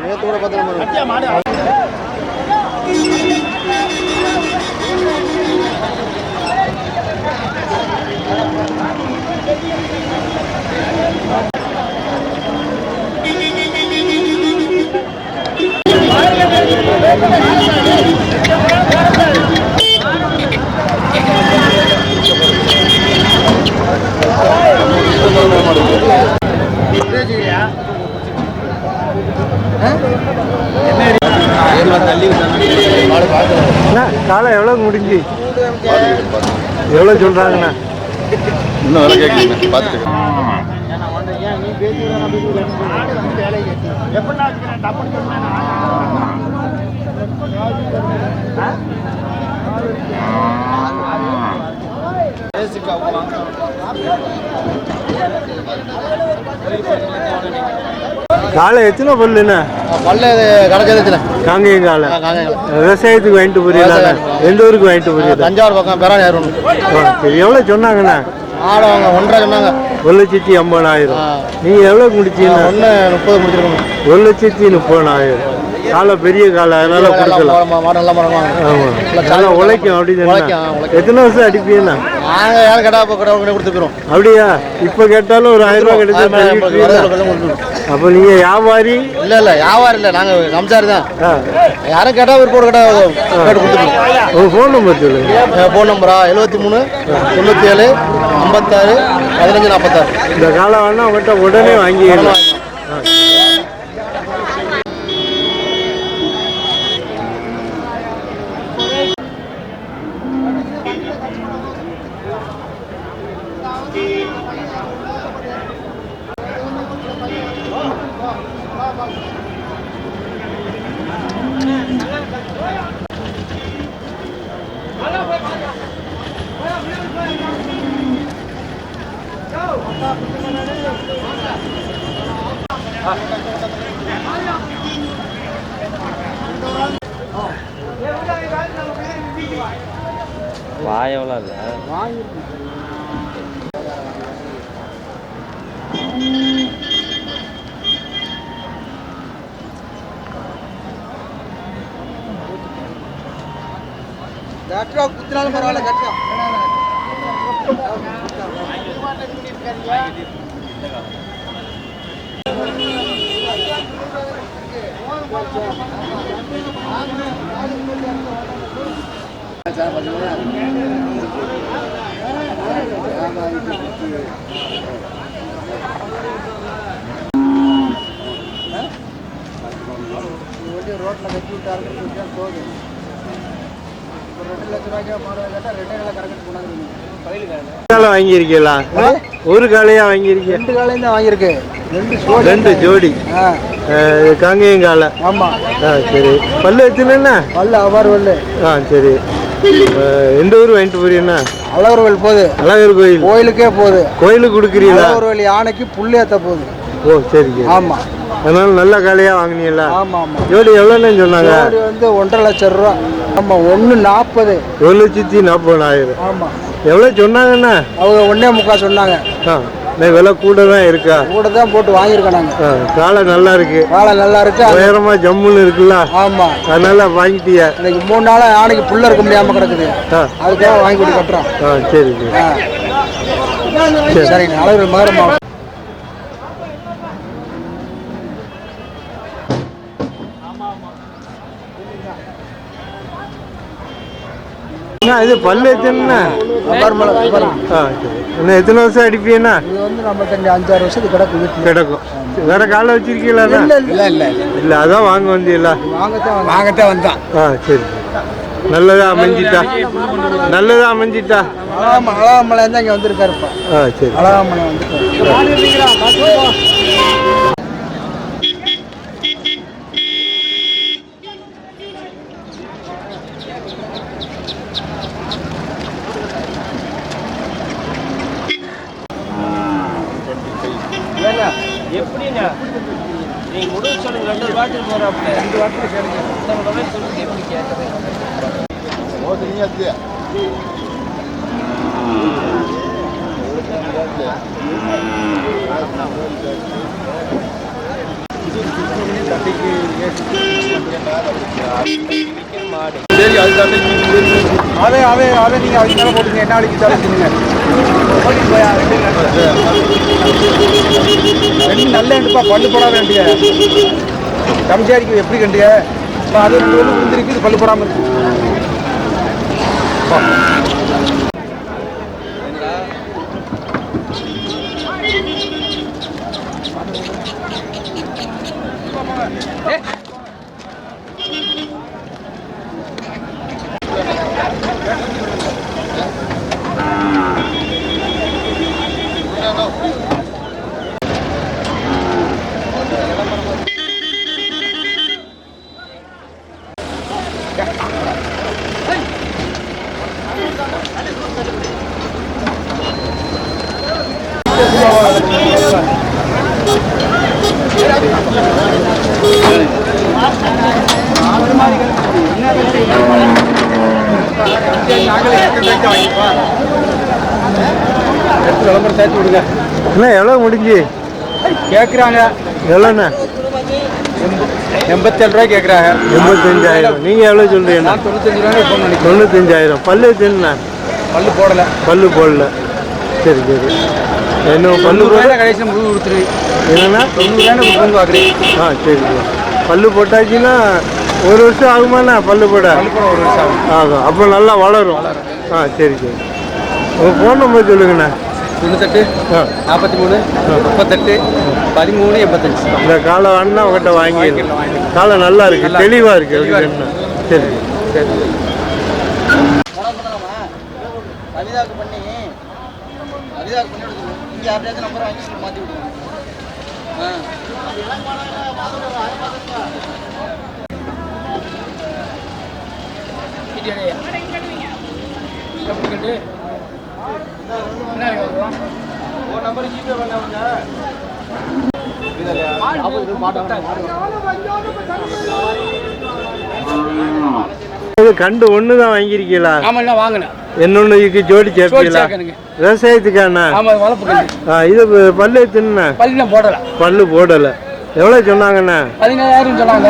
நேத்தோட 10 காலை எவ்வளோ முடிஞ்சு எவ்வளோ சொல்கிறாங்கண்ணா? இன்னும் வேலை கேட்குறீங்க பார்த்துட்டு காலை எத்தனை பல்லுண்ணா? பல்லு கடைச்சதுச்சுண்ணே. காங்கேயம் காலை விவசாயத்துக்கு வாங்கிட்டு போறீங்களா? எந்த ஊருக்கு வாங்கிட்டு போறீங்க? தஞ்சாவூர் பக்கம் பெறானி ஆயிரம். சரி, எவ்வளோ சொன்னாங்கண்ணா? ஆடு அவங்க 1.5 சொன்னாங்க. 1,50,000. நீங்கள் எவ்வளோ முடிச்சீங்கன்னா? 1,30 முடிச்சிருக்கோம். 1,30,000. காலை பெரிய காலை, அதனால கொடுக்கலாம். ஆமாம், நல்லா உழைக்கும். அப்படி எத்தனை வருஷம் அடிப்பீங்கண்ணா? நாங்கள் யாரும் கேட்டா கொடுத்துக்கிறோம். அப்படியா? இப்போ கேட்டாலும் ஒரு 1000 ரூபா கிடைச்சா. அப்போ நீங்கள் வியாபாரி? இல்லை வியாபாரம் இல்லை, நாங்கள் சம்சாரி தான். யாரும் கேட்டால் ஒரு போட கேட்டால் கேட்டு கொடுத்துருக்கோம். உங்கள் ஃபோன் நம்பர் சொல்லுங்கள். ஃபோன் நம்பரா 73 97 56 15 46. இந்த காலை வேணா அவங்கள்ட்ட உடனே வாங்கிடலாம். வாய் எவ்வளோ இல்லை? கட்டுறா குத்தினாலும் பரவாயில்ல, கட்டுறா. ரோட்ல கட்டி விட்டாரு போகுது. 2 லட்ச ரூபாய்க்கு 3 கேட்டால் 2 காலை கரெக்ட் போனாங்க. வாங்கியிருக்கீங்களா? ஒரு காலையா வாங்கியிருக்கீங்க? 2 காலையும் தான் வாங்கியிருக்கு. 2 ஜோடி காங்கேயம் காலை. ஆமாம். சரி, பல்லு வச்சுன்னா? பல்லு அவ்வாறு பல்லு. சரி, எந்த ஊர் வாங்கிட்டு போறீங்கன்னா? அழகர் கோயில் போகுது. அழகர் கோயில் கோயிலுக்கே போகுது. கோயிலுக்கு கொடுக்குறீங்களா? அழகர் கோயில் யானைக்கு புள்ளி ஏற்ற போகுது. ஓ சரி. ஆமாம், அதனால நல்ல காலையாக வாங்கினீங்களா? ஆமாம் ஆமாம். ஜோடி எவ்வளோன்னு சொன்னாங்க? ஜோடி வந்து 1.5 லட்சம் ரூபா. ஆமாம், 1,40. 1,40,000. ஆமாம். எவ்வளோ சொன்னாங்கண்ணா? அவங்க 1.25 சொன்னாங்க. விலை கூட தான் இருக்கா? கூட தான் போட்டு வாங்கியிருக்கோம் நாங்கள். காலை நல்லா இருக்கு. காலை நல்லா இருக்கு. உயரமா ஜம்முன்னு இருக்குல்ல? ஆமாம். அதனால வாங்கிட்டியா? இன்னைக்கு 3 நாளா யானைக்கு புல்ல இருக்க முடியாமல் கிடக்குது. அதுக்காக வாங்கி கொண்டு கட்டுறோம். சரி சரி. சரிங்க. அழகர் மதுரை மாவட்டம். இது பல்லு எத்தனை? எத்தனை வருஷம் அடிப்பீங்கன்னா? இது வந்து நம்ம 5-6 வருஷத்துக்கு கிடக்கும். வேற காலை வச்சிருக்கீங்களா? இல்ல, அதான் வாங்க வந்தீங்களா? வாங்கத்தான் வந்தான். சரி, நல்லதா அமைஞ்சிட்டா? நல்லதா அமைஞ்சிட்டா? அழகாமலை தான் இங்கே வந்திருக்காருப்பா. சரி, அழகாமலை வந்துருக்காரு. எப்படின்னா நீங்க முடிவு சொல்லுங்க. 2 வாட்டில் போறாப்ல 2 வாட்டில் சொல்லுங்க. சொல்லுங்க எப்படி கேட்குறது? சரி அது தட்டைக்கு அதை நீங்கள் அதுக்கு மேலே போட்டுங்க என்ன அடிக்கு தடைச்சுங்க ரெண்டு நல்ல எடுப்பா பல்லு போட வேண்டிய கம்ஜாரிக்கு எப்படி கண்டிய இப்போ அது ரெண்டு வந்து முடிஞ்சிருக்கு இது பல்லு போடாமல் இருக்கு விளம்பரம் சேர்த்து விடுங்க என்ன எவ்வளோ முடிஞ்சு கேட்குறாங்க எவ்வளோண்ணா 87 ரூபாய் கேட்குறாங்க 85,000 நீங்கள் எவ்வளோ சொல்கிறீங்க நான் 95 ரூபாய் ஃபோன் பண்ணி 95,000 பல்லு எத்தனைண்ணா பல்லு போடலை பல்லு போடல சரி சரி இன்னும் பல்லு போட கடைசி முழு கொடுத்துரு என்னண்ணா 90 ரூபாய் பார்க்குறேன் சரி சரி பல்லு போட்டாச்சுன்னா ஒரு வருஷம் ஆகுமாண்ணா பல்லு போட பல்லு போட ஒரு வருஷம் ஆகும் ஆகும் அப்போ நல்லா வளரும் சரி சரி உங்கள் ஃபோன் நம்பர் சொல்லுங்கண்ணா 98 43 38 13 85 இந்த காலை வேணா உங்கள்கிட்ட வாங்கிடலாம் காலை நல்லா இருக்கு தெளிவாக இருக்கு அப்படின்னா சரி சரி கவிதாக்கு பண்ணி இங்கே யார்கிட்டயாச்சும் நம்பர் வாங்கி மாற்றி விடுவோம் கண்டு ஒன்று தான் வாங்கியிருக்கீங்களா ஆமாம் வாங்கினேன் என்னொன்னுக்கு ஜோடி சேர்ப்பீங்களா விவசாயத்துக்காண்ணா ஆமாம் வளர்ப்பு இது பல்லு எத்துனா பல்லு போடலை பல்லு போடலை எவ்வளோ சொன்னாங்கண்ணா 17,000 சொன்னாங்க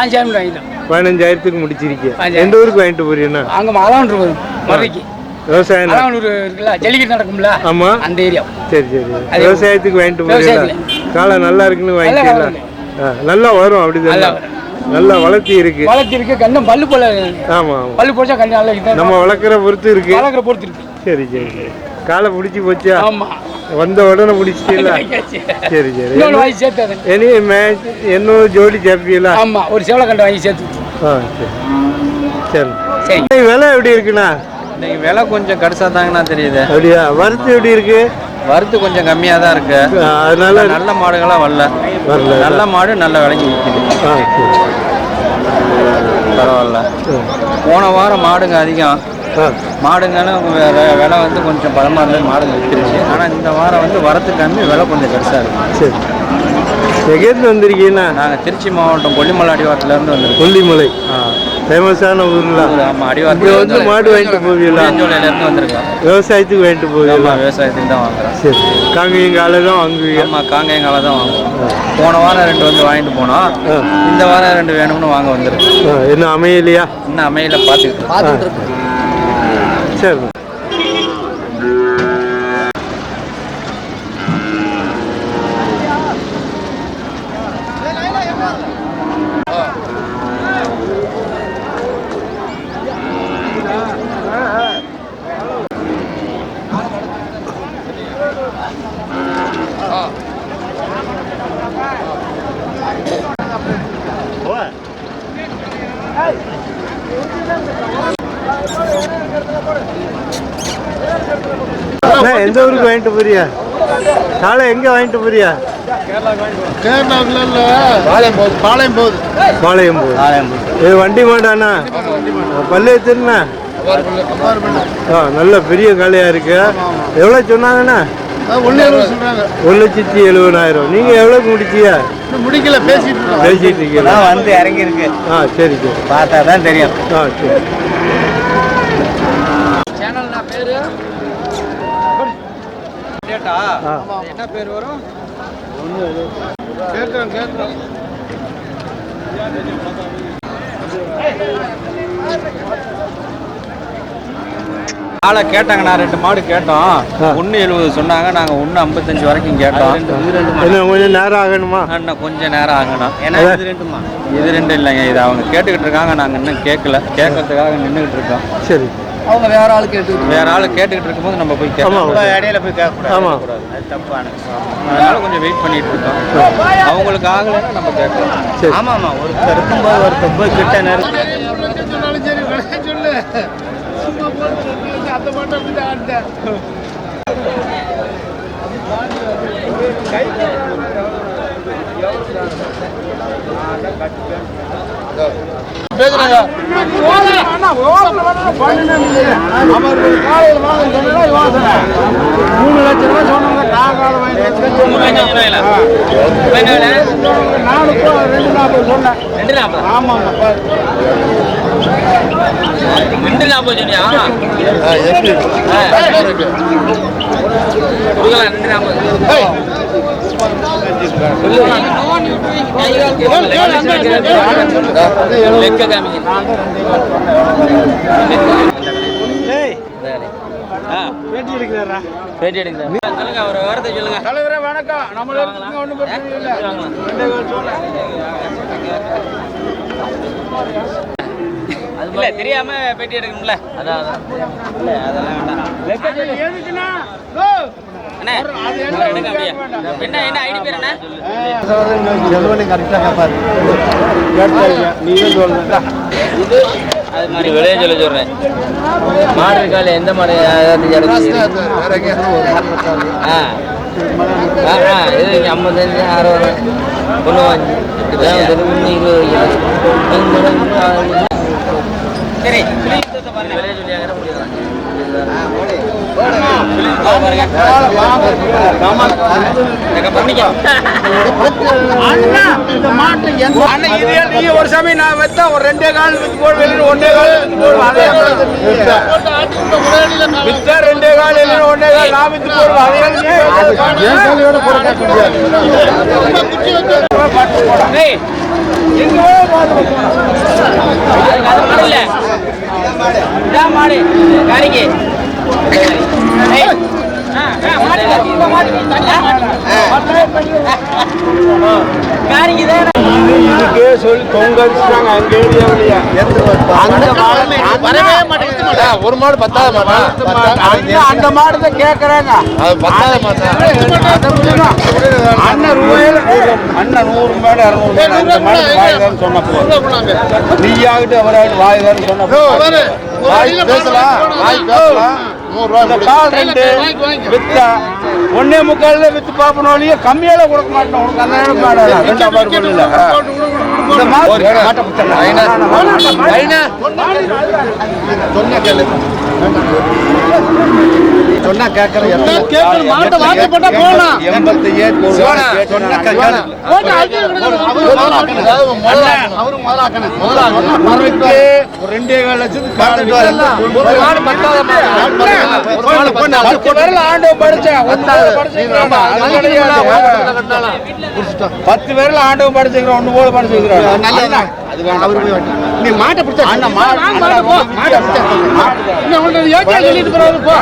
5,000 வாங்கிட்டேன் 15,000க்கு முடிச்சிருக்கேன் எந்த ஊருக்கு வாங்கிட்டு போறீங்கண்ணா அங்கே மலான் மதுரைக்கு விவசாயம் மலானூர் இருக்குல்ல ஜல்லிக்கட்டு நடக்கும்ல ஆமா அந்த ஏரியா சரி சரி விவசாயத்துக்கு வாங்கிட்டு போறீங்களா காலை நல்லா இருக்குன்னு வாங்கிக்கலாம் நல்லா வரும் அப்படிதான் நல்லா வளர்த்தி இருக்கு கண்ணம் பல்லு போல ஆமா பல்லு போச்சா கண்ணு நல்லா நம்ம வளர்க்குற பொறுத்து இருக்கு வளர்க்குற பொறுத்து இருக்கு சரி சரி சரி காலை பிடிச்சி போச்சா ஆமா வந்த உடனே பிடிச்சிட்டீங்களா சரி சரி இன்னொன்று வாங்கி சேர்த்து இனி மேட்ச் இன்னொரு ஜோடி சேர்ப்பீங்களா ஆமா ஒரு சேவலக்கண்டை வாங்கி சேர்த்து சரி சரி சரி விலை எப்படி இருக்குண்ணா இன்னைக்கு விலை கொஞ்சம் கடுசா தாங்கண்ணா தெரியுது. அப்படியா வரத்து எப்படி இருக்கு வரத்து கொஞ்சம் கம்மியாக தான் இருக்கு. அதனால நல்ல மாடுகளாக வரல. நல்ல மாடு நல்ல விலைக்கு விற்கிது. பரவாயில்ல. போன வாரம் மாடுங்க அதிகம். மாடுங்களும் விலை வந்து கொஞ்சம் பலமாக இருந்தது, மாடுங்க விற்றுருச்சு. ஆனால் இந்த வாரம் வந்து வரத்து கம்மி, விலை கொஞ்சம் பெருசாக இருக்கும். சரி, எங்கேருந்து வந்திருக்கீங்கண்ணா? நாங்கள் திருச்சி மாவட்டம் கொல்லிமலை அடிவாரத்துலேருந்து வந்திருக்கோம். கொல்லிமலை ஃபேமஸான ஊர்ல. ஆமாம், அடிவாரத்தில் வந்து மாடு வாங்கிட்டு போவீங்களா? ஜோலையிலேருந்து வந்திருக்கோம். விவசாயத்துக்கு வாங்கிட்டு போவீங்களா? விவசாயத்துக்கு தான் வாங்குறோம். சரி, காங்கேயங்கால தான் வாங்குவீங்க? ஆமாம், காங்கேயங்கால தான் வாங்குவோம். போன வாரம் 2 வந்து வாங்கிட்டு போனோம். இந்த வாரம் 2 வேணும்னு வாங்க வந்திருக்கோம். இன்னும் அமையலையா? இன்னும் அமையல, பார்த்துக்கிட்டு இருக்கோம். சரி. எந்த ஊருக்கு வாங்கிட்டு போறியா? காலை எங்க வாங்கிட்டு போறியா? பாளையம் போகுது. இது வண்டி மாடாண்ணா? பல்லு எத்தனா? நல்ல பெரிய காளையா இருக்கு. எவ்வளோ சொன்னாங்கண்ணா? 1,70,000. நீங்க எவ்வளோக்கு முடிச்சியா? முடிக்கல, பேசிட்டு இருக்கீங்களா? வந்து இறங்கி இருக்கு. சரி சரி, பார்த்தா தான் தெரியும். சரி. சேனல் பேரு கேட்டா ஆ. என்ன பேர் வரும்? கேட்குறோம் ஆளை கேட்டாங்கண்ணா 2 மாடு கேட்டோம். 1.70 சொன்னாங்க. நாங்கள் 1.55 வரைக்கும் கேட்டோம். இன்னும் கொஞ்சம் நேரம் ஆகணுமா? இன்னும் கொஞ்சம் நேரம் ஆகணும். ஏன்னா இது ரெண்டுமா இது 2 இல்லைங்க, இது அவங்க கேட்டுக்கிட்டு இருக்காங்க. நாங்கள் இன்னும் கேட்கல, கேட்கறதுக்காக நின்றுக்கிட்டு இருக்கோம். சரி. அவங்க வேற ஆள் கேட்டு வேற ஆள் கேட்டுக்கிட்டு இருக்கும்போது நம்ம போய் கேட்கலாம். இடையில போய் கேட்கக்கூடாது. ஆமாம். அது தப்பான. அதனால கொஞ்சம் வெயிட் பண்ணிட்டு இருக்கோம். அவங்களுக்கு ஆகலைன்னா நம்ம கேட்கலாம். சரி. ஆமாம்மா ஒருத்தர் இருக்கும்போது ஒருத்தர் போய் கிட்ட நேரம் பேசுறாங்க. ஒரு வாரத்தை சொல்லுங்க. தலைவரே வணக்கம். நம்மள ஒன்றும் பிரச்சனை இல்லை. இல்ல தெரியாம பேட்டி எடுக்கணும்ல. அதான் இல்ல அதெல்லாம் வேண்டாம். அண்ணே எடுங்க அப்படியே. என்ன ஐடி பேர் என்ன? அது மாதிரி வெளியே சொல்றேன். மாடு இருக்கால எந்த மாடு இது 55 60 சரி வெளியே சொல்லியாங்க முடியாது. ஒரு சமயம் நான் வச்சா ஒரு 2 கால் வித்து போடு வெளியில 1 கால் வித்தா 2 கால் வெளியில 1 கால் நான் வித்து மாடு காரிக்கு சொல்லி தொங்க வச்சுட்டாங்க அங்க ஏரியாவிலையா. வரவே மாட்டேங்குது. ஒரு மாடு பத்தாத மாட்டா அந்த மாடு தான் கேட்கறாங்க. அது பத்தாத மாட்டா அண்ணன் ரூபாயில அண்ணன் 100 மாடு 200 மாடு வாய்தான்னு சொன்னப்போ நீயாகிட்டு அவராகிட்டு வாய்தான்னு சொன்னப்போ பேசலாம் கால் 2 வித்தா 1.25 வித்து பாப்பனோலியே கம்மியால கொடுக்க மாட்டோம். உனக்கு அந்த நேரம் மாடா 2 பார் போடல. இந்த மாடு மாட்ட புத்தல ஐனா சொன்னா கேளு சொன்னா கேக்குற கேக்குற மாட்ட வாங்க போட்டா போலாம் 87 சொன்னா கேக்குற போட்டு அவரு முதலாக்கணும் மறுக்கு 2 லட்சத்துக்கு ஒரு மாடு பத்தாத மாடு பேர்ல ஆண்டோ படிச்சேன் 10 பேர்ல ஆண்டோ படிச்சுக்கிறோம் 1 போல படிச்சுக்கிறோம் நல்ல அது வேண்டாம். நீ மாட்டை பிடிச்ச அண்ணா மாட்டை பிடிச்ச இன்னும் ஒன்று யோசிச்சு சொல்லிட்டு போறாரு போ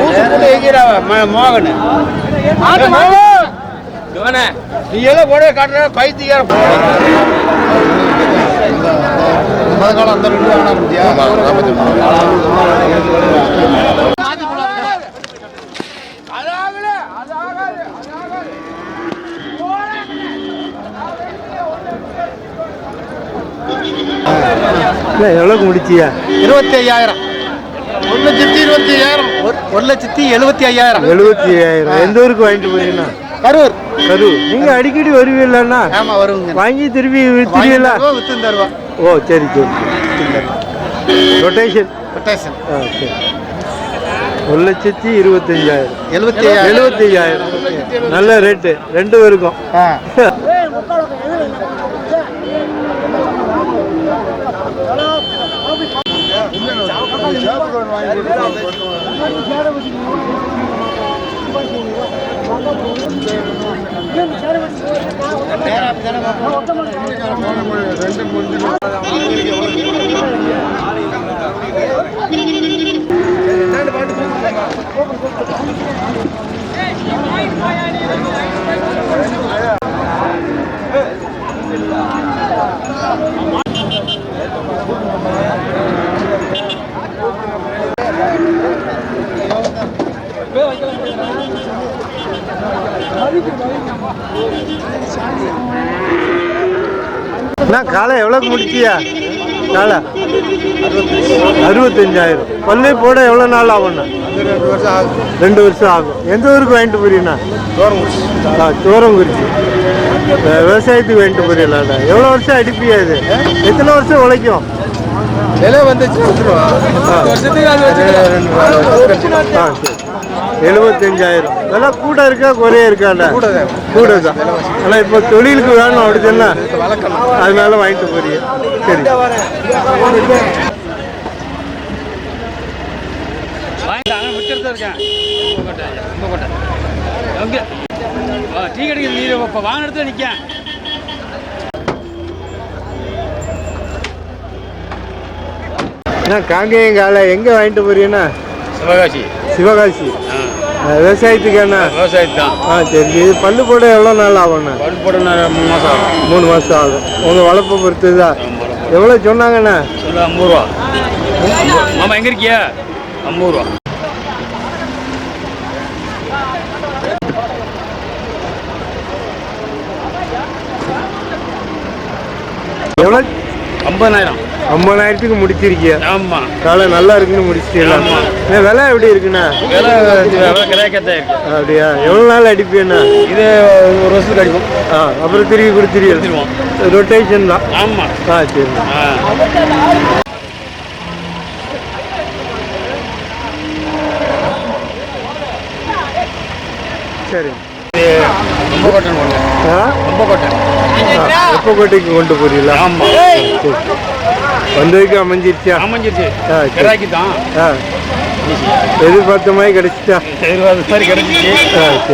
ஊசி எங்கிறாவ மோகன் நீ ஏதோ கூட காட்டுற பைத்தியார மதகாலம் அந்த 2 ஆனா முடியா எவ்வளோக்கு முடிச்சியா? 25,000 1,25,000 75,000 எந்த ஊருக்கு வாங்கிட்டு போறீங்கன்னா? கரூர். நீங்க அடிக்கடி வருவீங்களா? ஆமா வருங்க. வாங்கி திருப்பி வித்துறீங்களா? வித்து தருவா. ஓ சரி சரி ரொட்டேஷன் ஆ சரி 1,25,000 75,000 நல்ல ரேட்டு 2 பேருக்கும். நான் காலை எவ்வளோக்கு முடிச்சியா? காலை 65,000. பல்லு போட எவ்வளோ நாள் ஆகும்ண்ணா? 2 வருஷம் ஆகும். எந்த ஊருக்கு வாங்கிட்டு போறீங்கண்ணா? சோரங்குறிச்சி. விவசாயத்துக்கு வாங்கிட்டு போறீங்களாண்ணா? எவ்வளோ வருஷம் அடிப்பியா இது? எத்தனை வருஷம் உழைக்கும்? விலை வந்துச்சு 75,000. இதெல்லாம் கூட இருக்கா குறைய இருக்காண்ணா? கூட தான். ஆனால் இப்போ தொழிலுக்கு வேணும் அப்படி தானே, அதனால வாங்கிட்டு போறீங்க. சரி. டீ கடைக்கு நீர் இப்போ வாங்கின இடத்துல நிற்க. காங்கேயம் காலை எங்கே வாங்கிட்டு போறீங்கண்ணா? சிவகாசி. சிவகாசி. விவசாயத்துக்கு என்ன? விவசாயத்து தான். சரி. இது பல்லு போட எவ்வளோ நாள் ஆகும்ண்ணா? பல் போட 3 மாதம் ஆகும். 3 மாதம் ஆகும். உங்கள் வளர்ப்பை பொறுத்து தான். எவ்வளோ சொன்னாங்கண்ணா? 50 ரூபா. மாமா எங்கே இருக்கியா? 50 ரூபா. எவ்வளோ? 50,000. 50,000க்கு முடிச்சிருக்கியா? ஆமாம். காலை நல்லா இருக்குன்னு முடிச்சிட்டீங்களா? விலை எப்படி இருக்குண்ணா? விலை கிடைக்கத்தான் இருக்கு. அப்படியா? எவ்வளோ நாள் அடிப்பீண்ணா? இது 1 வருஷத்துக்கு அடிக்கும். அப்புறம் திரும்பி கொடுத்துருவோம். ரொட்டேஷன் தான். ஆமாம். சரி. சரி. வெப்பக்கோட்டைக்கு கொண்டு போறீங்களா? ஆமாம். வந்ததுக்கு அமைஞ்சிருச்சா? அமைஞ்சிருச்சு. கிராக்கி தான். எதிர்பார்த்த மாதிரி கிடைச்சிட்டா? எதிர்பார்த்த மாதிரி கிடைச்சிச்சு.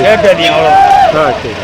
ரேட் அதிகம் அவ்வளோ. சரி.